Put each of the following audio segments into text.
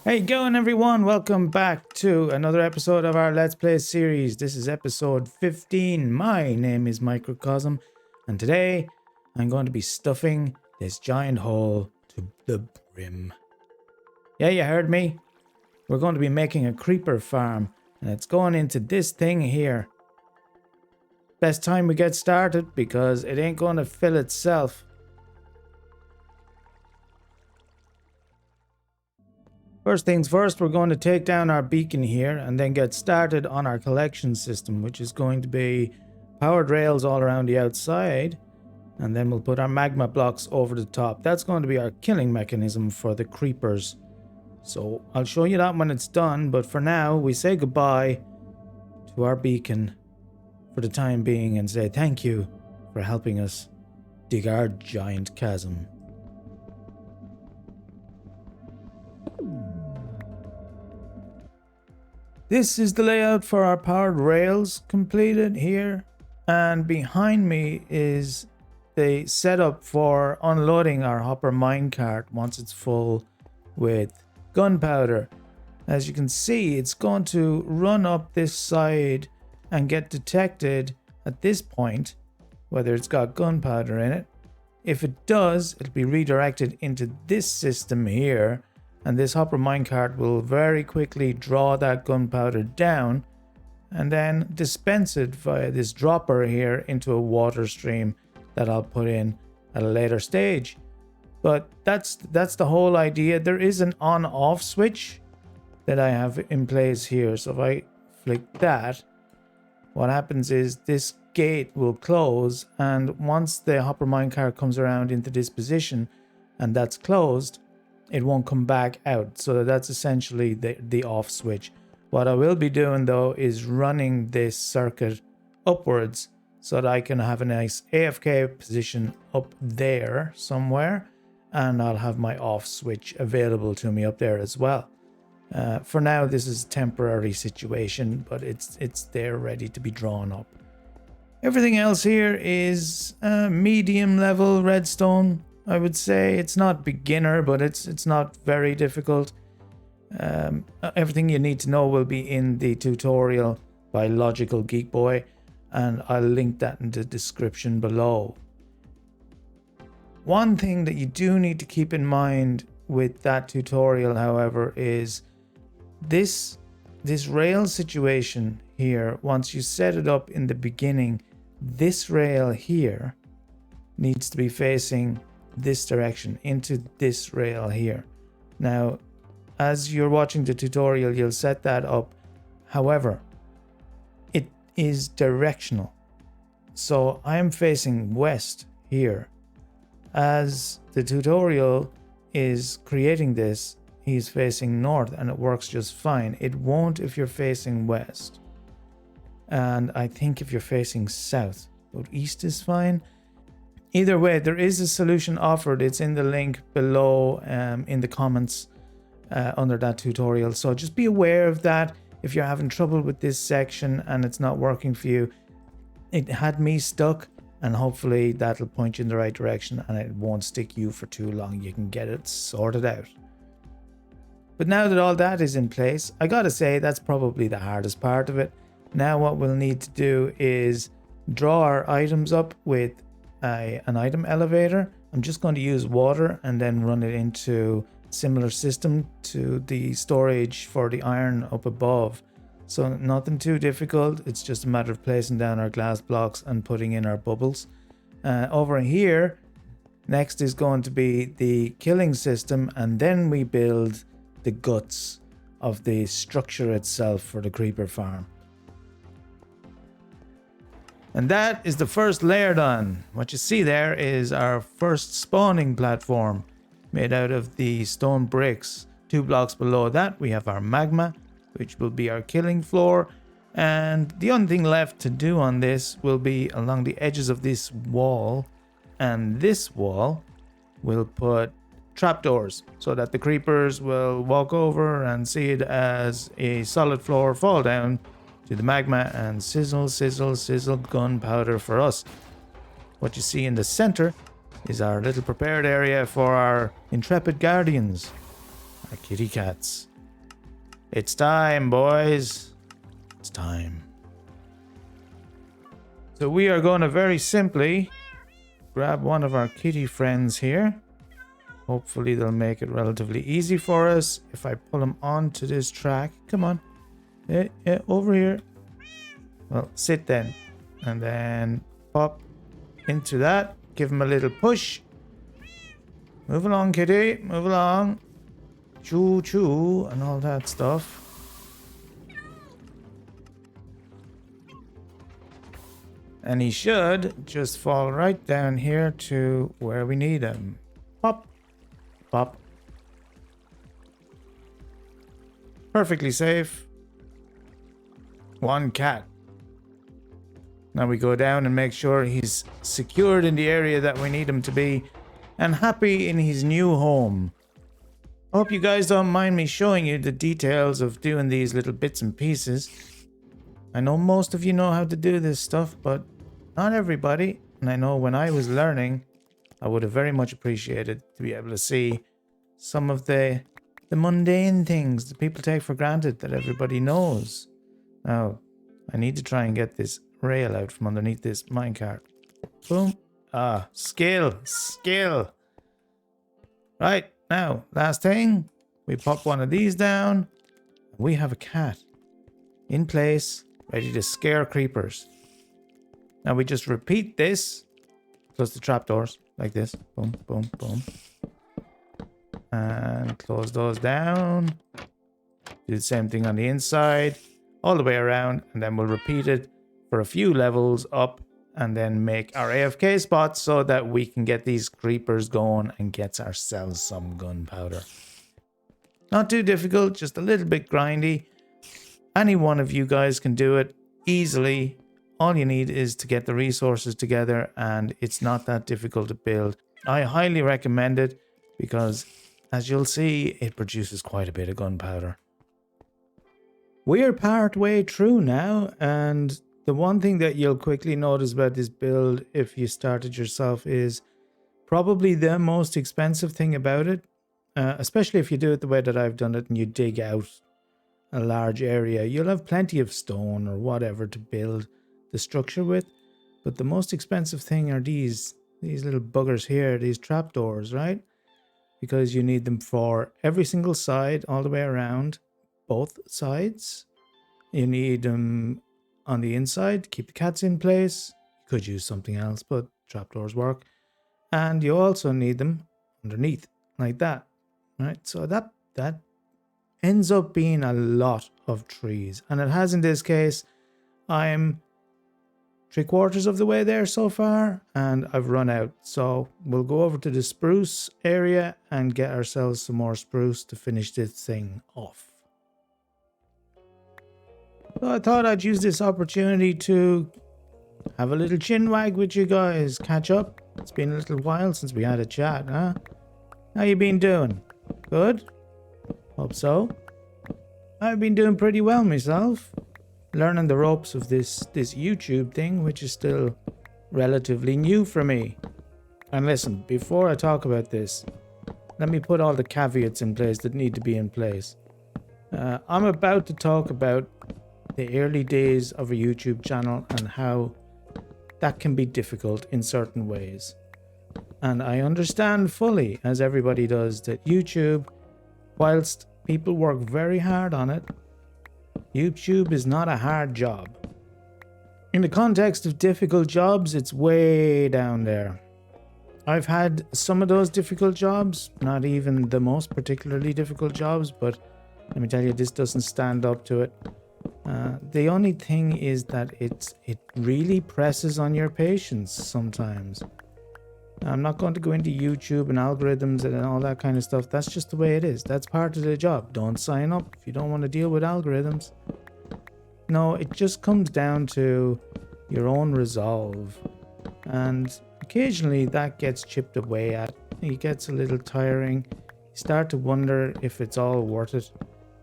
Hey, going everyone, welcome back to another episode of our Let's Play series. This is episode 15. My name is Microcosm, and today I'm going to be stuffing this giant hole to the brim. Yeah, you heard me. We're going to be making a creeper farm, and it's going into this thing here. Best time we get started because it ain't going to fill itself. First things first, we're going to take down our beacon here and then get started on our collection system, which is going to be powered rails all around the outside, and then we'll put our magma blocks over the top. That's going to be our killing mechanism for the creepers. So I'll show you that when it's done, but for now we say goodbye to our beacon for the time being and say thank you for helping us dig our giant chasm. This is the layout for our powered rails completed here, and behind me is the setup for unloading our hopper minecart once it's full with gunpowder. As you can see, it's going to run up this side and get detected at this point whether it's got gunpowder in it. If it does, it'll be redirected into this system here, and this hopper minecart will very quickly draw that gunpowder down and then dispense it via this dropper here into a water stream that I'll put in at a later stage. But that's the whole idea. There is an on-off switch that I have in place here. So if I flick that, what happens is this gate will close, and once the hopper minecart comes around into this position and that's closed, it won't come back out. So that's essentially the off switch. What I will be doing though is running this circuit upwards so that I can have a nice AFK position up there somewhere, and I'll have my off switch available to me up there as well. For now this is a temporary situation, but it's there ready to be drawn up. Everything else here is medium level redstone. I would say it's not beginner, but it's not very difficult. Everything you need to know will be in the tutorial by Logical Geek Boy, and I'll link that in the description below. One thing that you do need to keep in mind with that tutorial, however, is this rail situation here. Once you set it up in the beginning, this rail here needs to be facing this direction into this rail here. Now, as you're watching the tutorial, you'll set that up. However, it is directional. So I am facing west here. As the tutorial is creating this, he's facing north and it works just fine. It won't if you're facing west. And I think if you're facing south, but east is fine. Either way, there is a solution offered. It's in the link below in the comments under that tutorial. So just be aware of that if you're having trouble with this section and it's not working for you. It had me stuck, and hopefully that'll point you in the right direction and it won't stick you for too long. You can get it sorted out. But now that all that is in place, I gotta say that's probably the hardest part of it. Now what we'll need to do is draw our items up with an item elevator. I'm just going to use water and then run it into a similar system to the storage for the iron up above. So nothing too difficult. It's just a matter of placing down our glass blocks and putting in our bubbles. Over here, next is going to be the killing system, and then we build the guts of the structure itself for the creeper farm. And that is the first layer done. What you see there is our first spawning platform made out of the stone bricks. 2 blocks below that we have our magma, which will be our killing floor. And the only thing left to do on this will be along the edges of this wall and this wall. We'll put trapdoors so that the creepers will walk over and see it as a solid floor, fall down to the magma and sizzle, sizzle, sizzle gunpowder for us. What you see in the center is our little prepared area for our intrepid guardians, our kitty cats. It's time, boys. It's time. So we are going to very simply grab one of our kitty friends here. Hopefully they'll make it relatively easy for us. If I pull them onto this track. Come on. Yeah, over here. Well, sit then. And then pop into that. Give him a little push. Move along, kitty. Move along. Choo choo and all that stuff. And he should just fall right down here to where we need him. Pop. Pop. Perfectly safe. One cat. Now we go down and make sure he's secured in the area that we need him to be and happy in his new home. I hope you guys don't mind me showing you the details of doing these little bits and pieces. I know most of you know how to do this stuff, but not everybody. And I know when I was learning, I would have very much appreciated to be able to see some of the mundane things that people take for granted that everybody knows. Now, I need to try and get this rail out from underneath this minecart. Boom. Ah, skill. Right, now, last thing. We pop one of these down. We have a cat in place, ready to scare creepers. Now we just repeat this, plus the trapdoors, like this. Boom, boom, boom. And close those down. Do the same thing on the inside, all the way around, and then we'll repeat it for a few levels up, and then make our AFK spots so that we can get these creepers going and get ourselves some gunpowder. Not too difficult, just a little bit grindy. Any one of you guys can do it easily. All you need is to get the resources together, and it's not that difficult to build. I highly recommend it because, as you'll see, it produces quite a bit of gunpowder. We're part way through now, and the one thing that you'll quickly notice about this build if you start it yourself is probably the most expensive thing about it, especially if you do it the way that I've done it and you dig out a large area. You'll have plenty of stone or whatever to build the structure with, but the most expensive thing are these little buggers here, these trapdoors, right? Because you need them for every single side all the way around, both sides. You need them on the inside to keep the cats in place. You could use something else, but trapdoors work. And you also need them underneath, like that, right? So that ends up being a lot of trees, and it has in this case. I'm 3/4 of the way there so far, and I've run out. So we'll go over to the spruce area and get ourselves some more spruce to finish this thing off. So I thought I'd use this opportunity to have a little chin wag with you guys, catch up. It's been a little while since we had a chat, huh? How you been doing? Good? Hope so. I've been doing pretty well myself. Learning the ropes of this YouTube thing, which is still relatively new for me. And listen, before I talk about this, let me put all the caveats in place that need to be in place. I'm about to talk about the early days of a YouTube channel and how that can be difficult in certain ways. And I understand fully, as everybody does, that YouTube, whilst people work very hard on it, YouTube is not a hard job. In the context of difficult jobs, it's way down there. I've had some of those difficult jobs, not even the most particularly difficult jobs, but let me tell you, this doesn't stand up to it. The only thing is that it really presses on your patience sometimes. I'm not going to go into YouTube and algorithms and all that kind of stuff. That's just the way it is. That's part of the job. Don't sign up if you don't want to deal with algorithms. No, it just comes down to your own resolve. And occasionally that gets chipped away at. It gets a little tiring. You start to wonder if it's all worth it.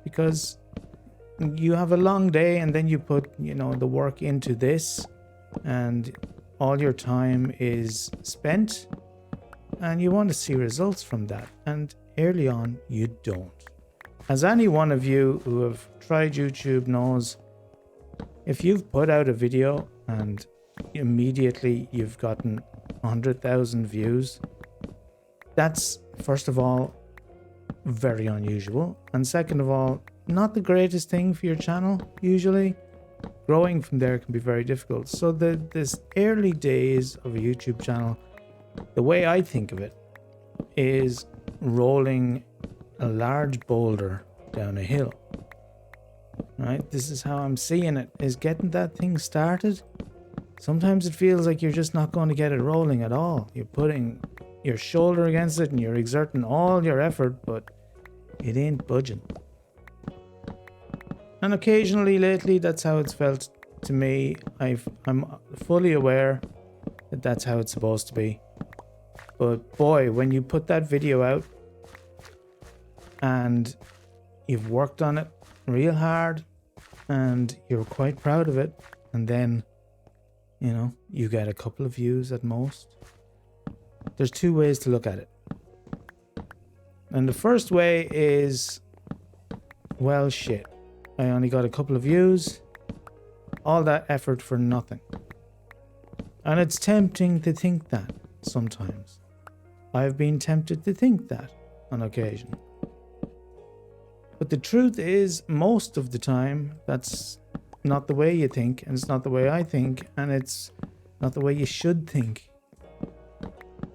Because you have a long day and then you put, the work into this. And all your time is spent and you want to see results from that, and early on you don't. As any one of you who have tried YouTube knows, if you've put out a video and immediately you've gotten 100,000 views, that's, first of all, very unusual. And second of all, not the greatest thing for your channel, usually. Growing from there can be very difficult. So this early days of a YouTube channel, the way I think of it is rolling a large boulder down a hill. Right? This is how I'm seeing it, is getting that thing started. Sometimes it feels like you're just not going to get it rolling at all. You're putting your shoulder against it and you're exerting all your effort, but it ain't budging. And occasionally lately, that's how it's felt to me. I'm fully aware that that's how it's supposed to be. But boy, when you put that video out and you've worked on it real hard and you're quite proud of it, and then, you know, you get a couple of views at most. There's two ways to look at it. And the first way is, well, shit. I only got a couple of views. All that effort for nothing. And it's tempting to think that sometimes. I've been tempted to think that on occasion. But the truth is, most of the time, that's not the way you think, and it's not the way I think, and it's not the way you should think.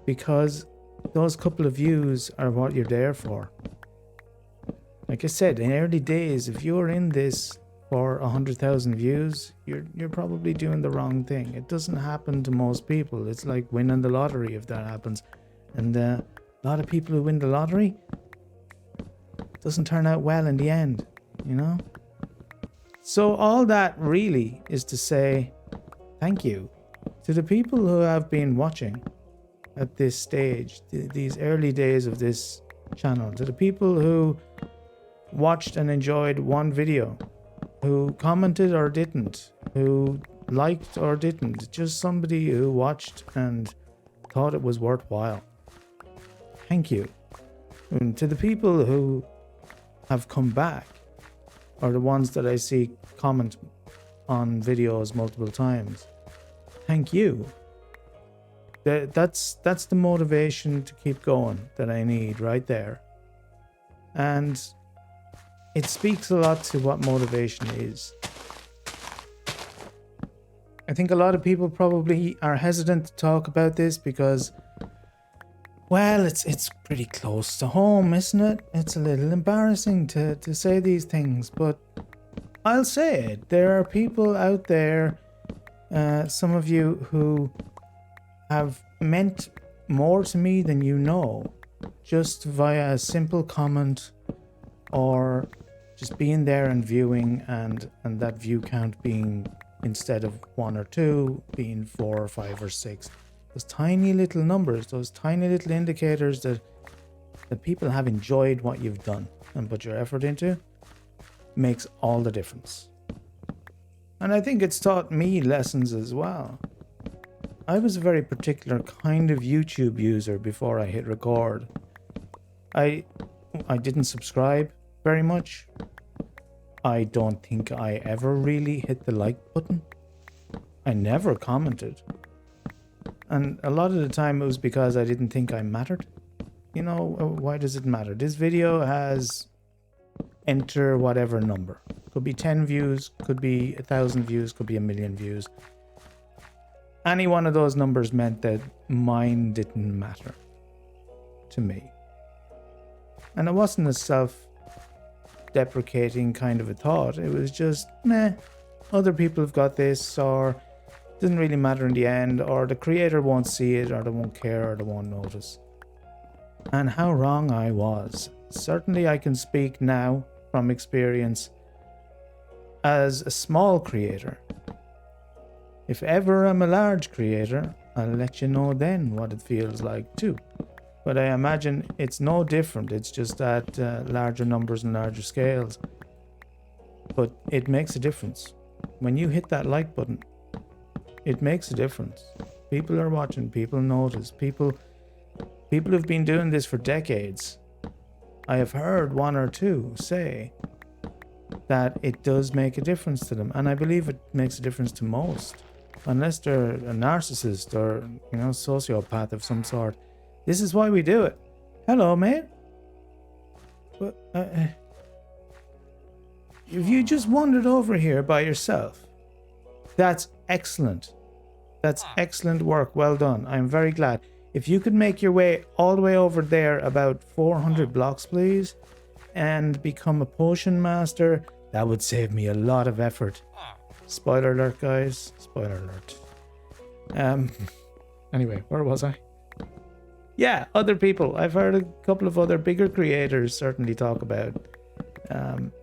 Because those couple of views are what you're there for. Like I said, in early days, if you're in this for 100,000 views, you're probably doing the wrong thing. It doesn't happen to most people. It's like winning the lottery if that happens. And a lot of people who win the lottery, it doesn't turn out well in the end, you know? So all that really is to say thank you to the people who have been watching at this stage, these early days of this channel, to the people who watched and enjoyed one video, who commented or didn't, who liked or didn't, just somebody who watched and thought it was worthwhile. Thank you. And to the people who have come back, or the ones that I see comment on videos multiple times, thank you. That's the motivation to keep going that I need right there. And it speaks a lot to what motivation is. I think a lot of people probably are hesitant to talk about this because, well, it's pretty close to home, isn't it? It's a little embarrassing to say these things, but I'll say it. There are people out there, some of you who have meant more to me than you know, just via a simple comment or just being there and viewing, and that view count being, instead of 1 or 2, being 4 or 5 or 6. Those tiny little numbers, those tiny little indicators that people have enjoyed what you've done and put your effort into, makes all the difference. And I think it's taught me lessons as well. I was a very particular kind of YouTube user before I hit record. I didn't subscribe very much. I don't think I ever really hit the like button. I never commented. And a lot of the time it was because I didn't think I mattered. You know, why does it matter? This video has enter whatever number. Could be 10 views, could be 1,000 views, could be 1,000,000 views. Any one of those numbers meant that mine didn't matter to me. And it wasn't a self-deprecating kind of a thought. It was just, meh, other people have got this, or it doesn't really matter in the end, or the creator won't see it, or they won't care, or they won't notice. And how wrong I was. Certainly I can speak now from experience as a small creator. If ever I'm a large creator, I'll let you know then what it feels like too. But I imagine it's no different. It's just at larger numbers and larger scales. But it makes a difference. When you hit that like button, it makes a difference. People are watching, people notice, people who've been doing this for decades I have heard one or two say that it does make a difference to them, and I believe it makes a difference to most, unless they're a narcissist or, you know, sociopath of some sort. This is why we do it. Hello, mate. But if you just wandered over here by yourself, that's excellent. That's excellent work. Well done. I'm very glad. If you could make your way all the way over there, about 400 blocks, please, and become a potion master, that would save me a lot of effort. Spoiler alert, guys. Spoiler alert. Anyway, where was I? Yeah, other people. I've heard a couple of other bigger creators certainly talk about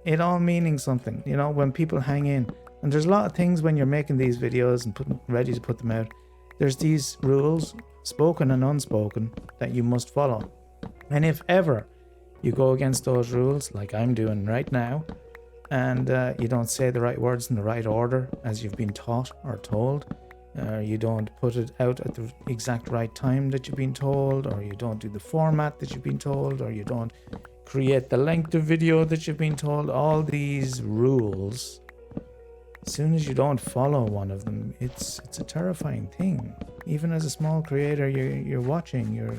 it all meaning something, you know, when people hang in. And there's a lot of things when you're making these videos and ready to put them out. There's these rules, spoken and unspoken, that you must follow. And if ever you go against those rules, like I'm doing right now, and you don't say the right words in the right order as you've been taught or told, you don't put it out at the exact right time that you've been told, or you don't do the format that you've been told, or you don't create the length of video that you've been told, all these rules, as soon as you don't follow one of them, it's a terrifying thing. Even as a small creator, you're watching, you're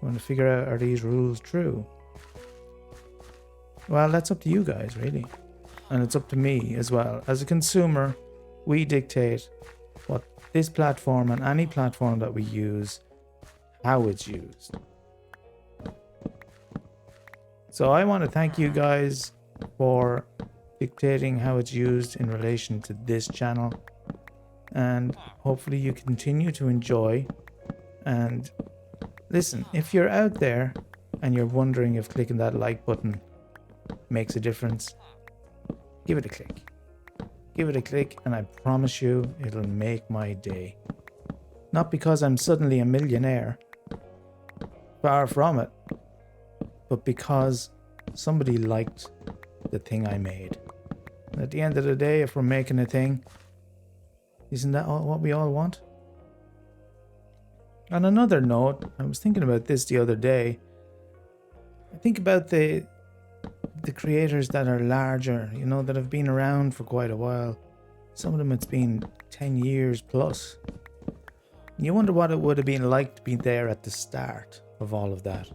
going to figure out, are these rules true? Well, that's up to you guys, really. And it's up to me as well. As a consumer, we dictate what this platform and any platform that we use, how it's used. So I want to thank you guys for dictating how it's used in relation to this channel, and hopefully you continue to enjoy. And listen, if you're out there and you're wondering if clicking that like button makes a difference, give it a click. Give it a click, and I promise you it'll make my day. Not because I'm suddenly a millionaire, far from it, but because somebody liked the thing I made. And at the end of the day, if we're making a thing, isn't that what we all want? On another note, I was thinking about this the other day. I think about the creators that are larger, you know, that have been around for quite a while. Some of them it's been 10 years plus. And you wonder what it would have been like to be there at the start of all of that.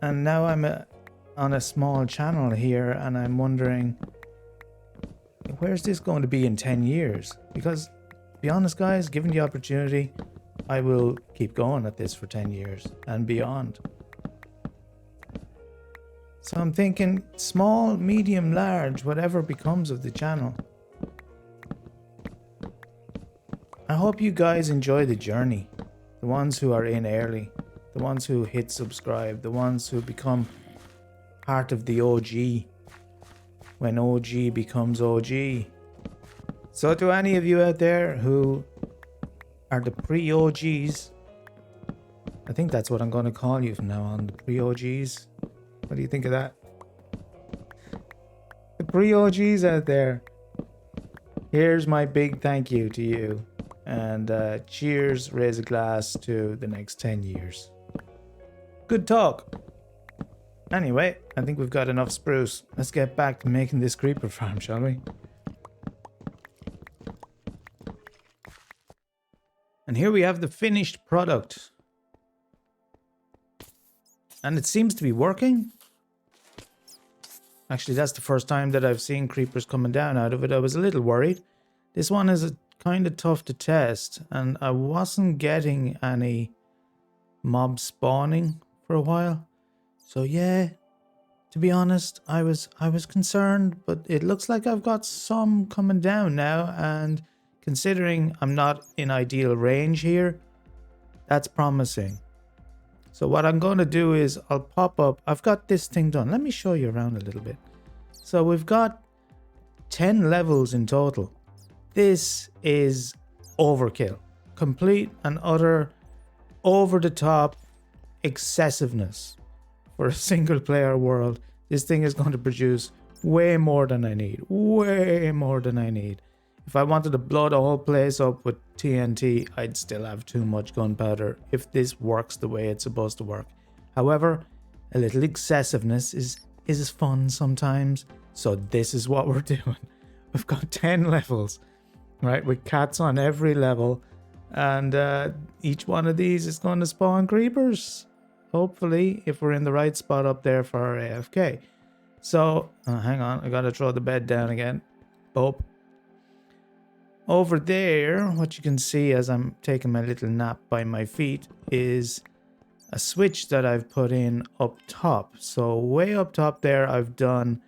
And now I'm on a small channel here, and I'm wondering, where's this going to be in 10 years? Because, to be honest guys, given the opportunity, I will keep going at this for 10 years and beyond. So I'm thinking small, medium, large, whatever becomes of the channel. I hope you guys enjoy the journey. The ones who are in early, the ones who hit subscribe, the ones who become part of the OG when OG becomes OG. So to any of you out there who are the pre-OGs, I think that's what I'm going to call you from now on, the pre-OGs. What do you think of that? The pre-OGs out there, here's my big thank you to you. And cheers, raise a glass to the next 10 years. Good talk. Anyway, I think we've got enough spruce. Let's get back to making this creeper farm, shall we? And here we have the finished product. And it seems to be working. Actually, that's the first time that I've seen creepers coming down out of it. I was a little worried. This one is kind of tough to test, and I wasn't getting any mob spawning for a while. So yeah, to be honest, I was concerned, but it looks like I've got some coming down now, and considering I'm not in ideal range here, that's promising. So what I'm going to do is I'll pop up. I've got this thing done. Let me show you around a little bit. So we've got 10 levels in total. This is overkill. Complete and utter over the top excessiveness. For a single player world, this thing is going to produce way more than I need. Way more than I need. If I wanted to blow the whole place up with TNT, I'd still have too much gunpowder if this works the way it's supposed to work. However, A little excessiveness is fun sometimes. So this is what we're doing. We've got 10 levels, right? With cats on every level. And each one of these is going to spawn creepers. Hopefully, if we're in the right spot up there for our AFK. So, hang on. I got to throw the bed down again. Oh. Over there, what you can see as I'm taking my little nap by my feet is a switch that I've put in up top. So way up top there, I've done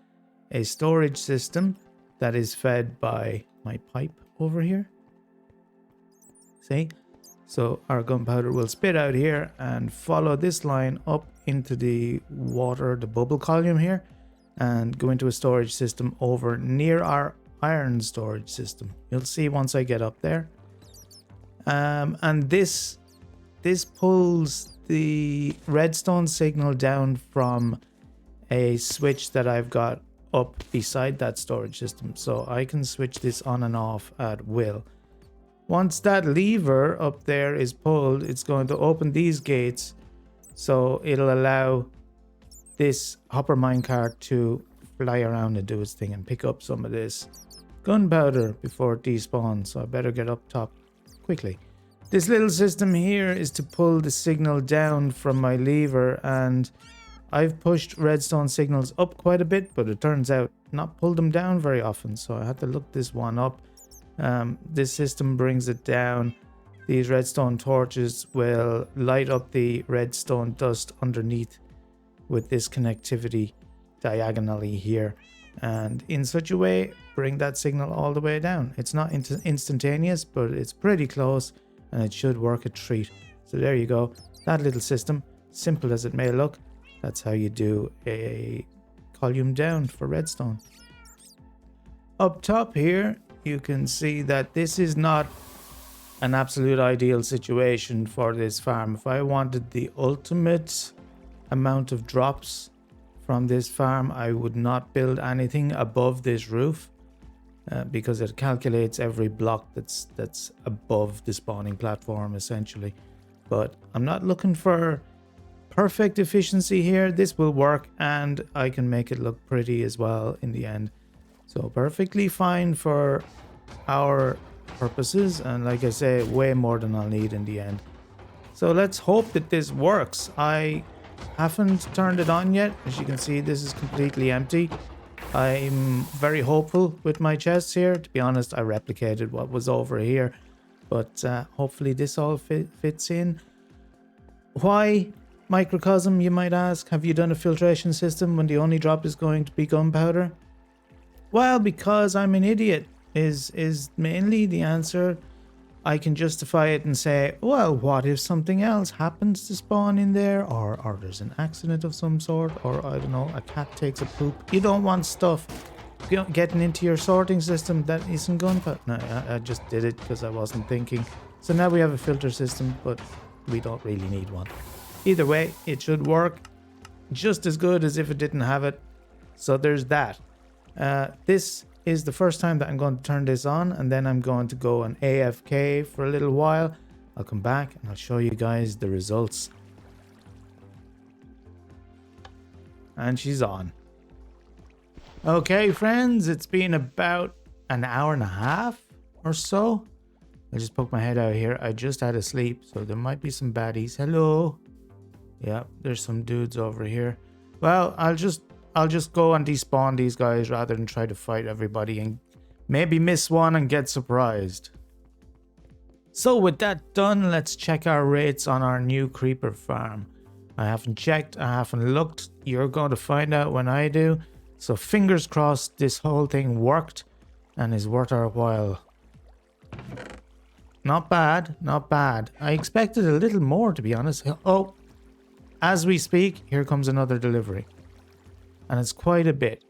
a storage system that is fed by my pipe over here. See? So our gunpowder will spit out here and follow this line up into the water, the bubble column here, and go into a storage system over near our iron storage system. You'll see once I get up there. And this pulls the redstone signal down from a switch that I've got up beside that storage system. So I can switch this on and off at will. Once that lever up there is pulled, it's going to open these gates. So it'll allow this hopper minecart to fly around and do its thing and pick up some of this gunpowder before it despawns. So I better get up top quickly. This little system here is to pull the signal down from my lever, and I've pushed redstone signals up quite a bit, but it turns out not pulled them down very often. So I had to look this one up. This system brings it down. These redstone torches will light up the redstone dust underneath with this connectivity diagonally here, and in such a way bring that signal all the way down. It's not instantaneous, but it's pretty close, and it should work a treat. So there you go. That little system, simple as it may look, that's how you do a column down for redstone. Up top here, you can see that this is not an absolute ideal situation for this farm. If I wanted the ultimate amount of drops from this farm, I would not build anything above this roof because it calculates every block that's above the spawning platform essentially. But I'm not looking for perfect efficiency here. This will work, and I can make it look pretty as well in the end. So perfectly fine for our purposes, and like I say, way more than I'll need in the end. So let's hope that this works. I haven't turned it on yet. As you can see, this is completely empty. I'm very hopeful with my chests here. To be honest, I replicated what was over here, but hopefully this all fits in. Why microcosm, you might ask? Have you done a filtration system when the only drop is going to be gunpowder? Well, because I'm an idiot is mainly the answer. I can justify it and say, well, what if something else happens to spawn in there, or there's an accident of some sort, or I don't know, a cat takes a poop. You don't want stuff getting into your sorting system that isn't gunpowder. No, I just did it because I wasn't thinking. So now we have a filter system, but we don't really need one. Either way, it should work just as good as if it didn't have it. So there's that. This is the first time that I'm going to turn this on, and then I'm going to go on AFK for a little while. I'll come back and I'll show you guys the results. And she's on. Okay, friends, it's been about an hour and a half or so. I just poked my head out here. I just had a sleep, so there might be some baddies. Hello. Yeah, there's some dudes over here. Well, I'll just go and despawn these guys rather than try to fight everybody and maybe miss one and get surprised. So with that done, let's check our rates on our new creeper farm. I haven't checked, I haven't looked. You're going to find out when I do. So fingers crossed this whole thing worked and is worth our while. Not bad, not bad. I expected a little more, to be honest. Oh, as we speak, here comes another delivery. And it's quite a bit.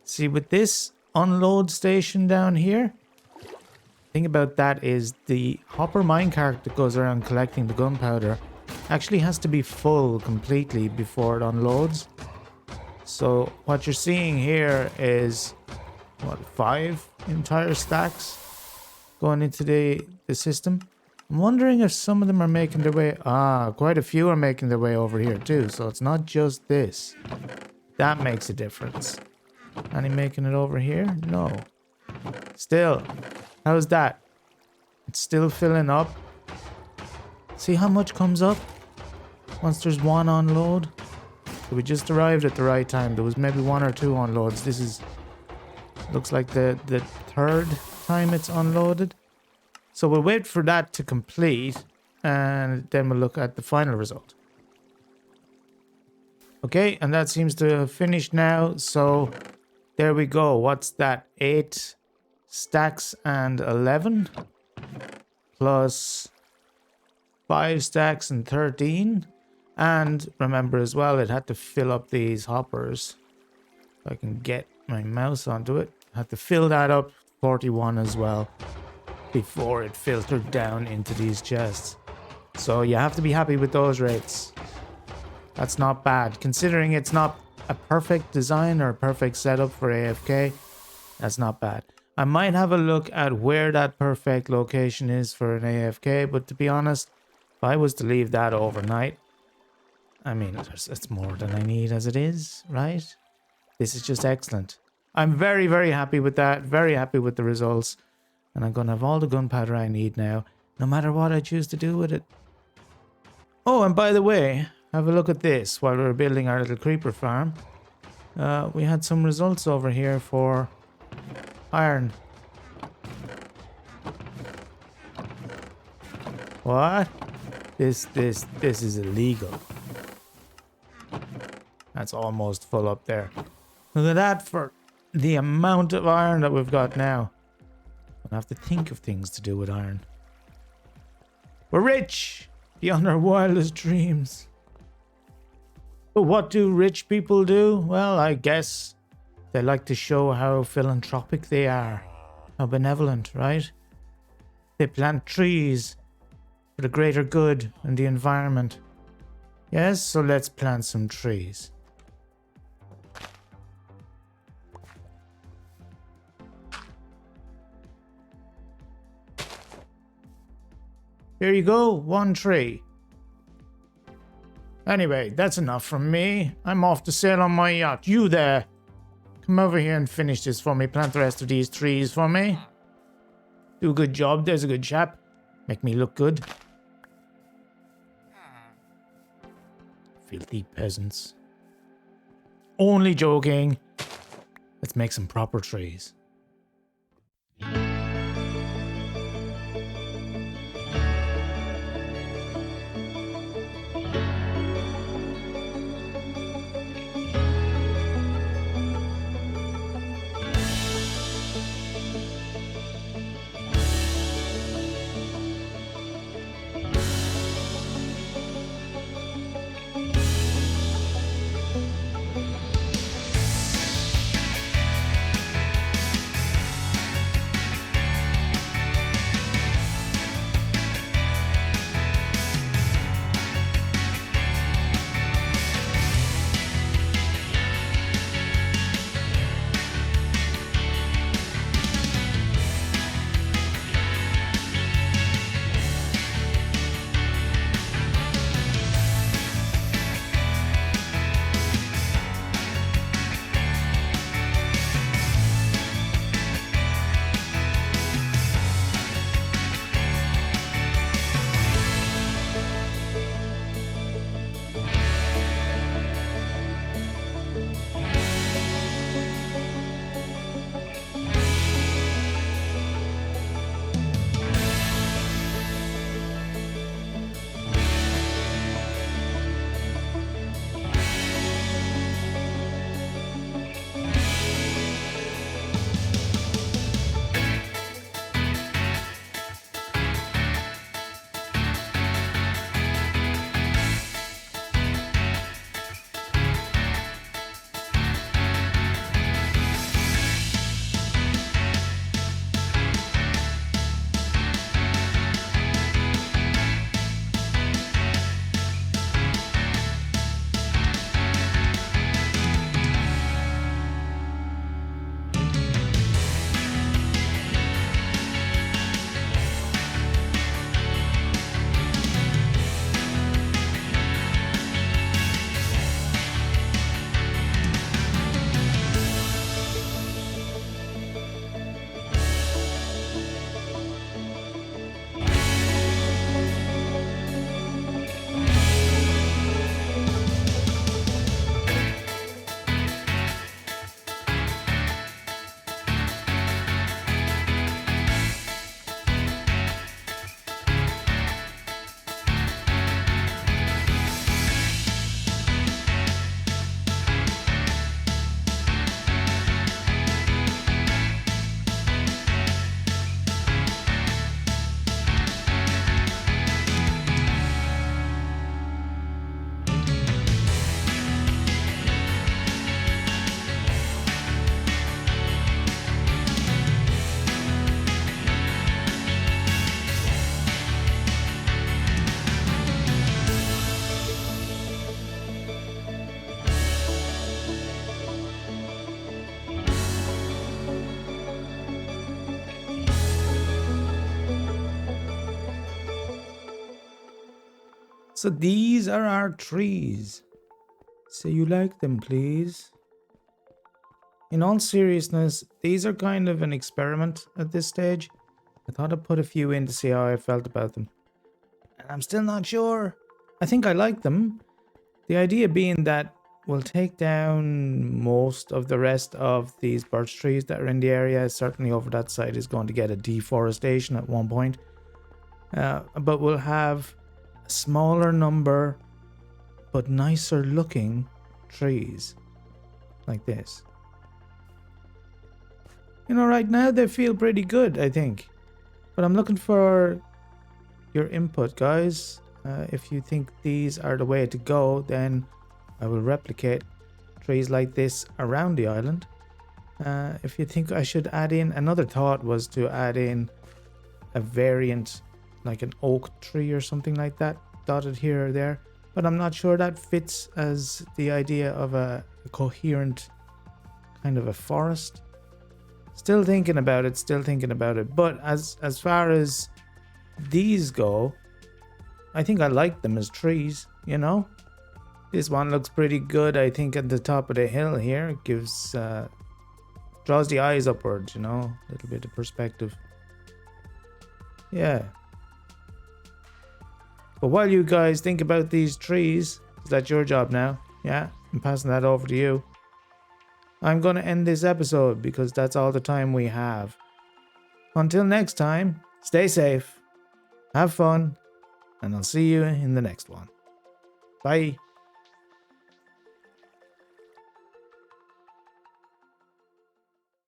See, with this unload station down here, the thing about that is the hopper minecart that goes around collecting the gunpowder actually has to be full completely before it unloads. So what you're seeing here is, what, 5 entire stacks going into the system. I'm wondering if some of them are making their way... Ah, quite a few are making their way over here too. So it's not just this. That makes a difference. Any making it over here? No. Still. How's that? It's still filling up. See how much comes up once there's one on load? So we just arrived at the right time. There was maybe one or two unloads. This is... Looks like the third time it's unloaded. So we'll wait for that to complete, and then we'll look at the final result. Okay, and that seems to have finished now. So there we go. What's that? 8 stacks and 11 plus 5 stacks and 13. And remember as well, it had to fill up these hoppers. If I can get my mouse onto it. Had to fill that up, 41 as well, before it filtered down into these chests. So you have to be happy with those rates. That's not bad. Considering it's not a perfect design or a perfect setup for AFK, that's not bad. I might have a look at where that perfect location is for an AFK, but to be honest, if I was to leave that overnight, I mean, it's more than I need as it is, right? This is just excellent. I'm very, very happy with that. Very happy with the results. And I'm going to have all the gunpowder I need now, no matter what I choose to do with it. Oh, and by the way, have a look at this while we were building our little creeper farm. We had some results over here for iron. What? This is illegal. That's almost full up there. Look at that for the amount of iron that we've got now. I'll have to think of things to do with iron. We're rich beyond our wildest dreams. But what do rich people do? Well, I guess they like to show how philanthropic they are. How benevolent, right? They plant trees for the greater good and the environment. Yes, so let's plant some trees. Here you go, 1 tree. Anyway, that's enough from me. I'm off to sail on my yacht. You there. Come over here and finish this for me. Plant the rest of these trees for me. Do a good job. There's a good chap. Make me look good. Filthy peasants. Only joking. Let's make some proper trees. So these are our trees. Say you like them, please. In all seriousness, these are kind of an experiment at this stage. I thought I'd put a few in to see how I felt about them. And I'm still not sure. I think I like them. The idea being that we'll take down most of the rest of these birch trees that are in the area. Certainly over that side is going to get a deforestation at one point. But we'll have a smaller number but nicer looking trees like this. You know, right now they feel pretty good, I think. But I'm looking for your input, guys. If you think these are the way to go, then I will replicate trees like this around the island. If you think I should add in, another thought was to add in a variant, like an oak tree or something like that, dotted here or there. But I'm not sure that fits as the idea of a coherent kind of a forest. Still thinking about it. But as far as these go, I think I like them as trees, you know? This one looks pretty good, I think, at the top of the hill here. It gives, draws the eyes upwards, you know? A little bit of perspective. Yeah. But while you guys think about these trees, is that your job now? Yeah, I'm passing that over to you. I'm going to end this episode because that's all the time we have. Until next time, stay safe, have fun, and I'll see you in the next one. Bye.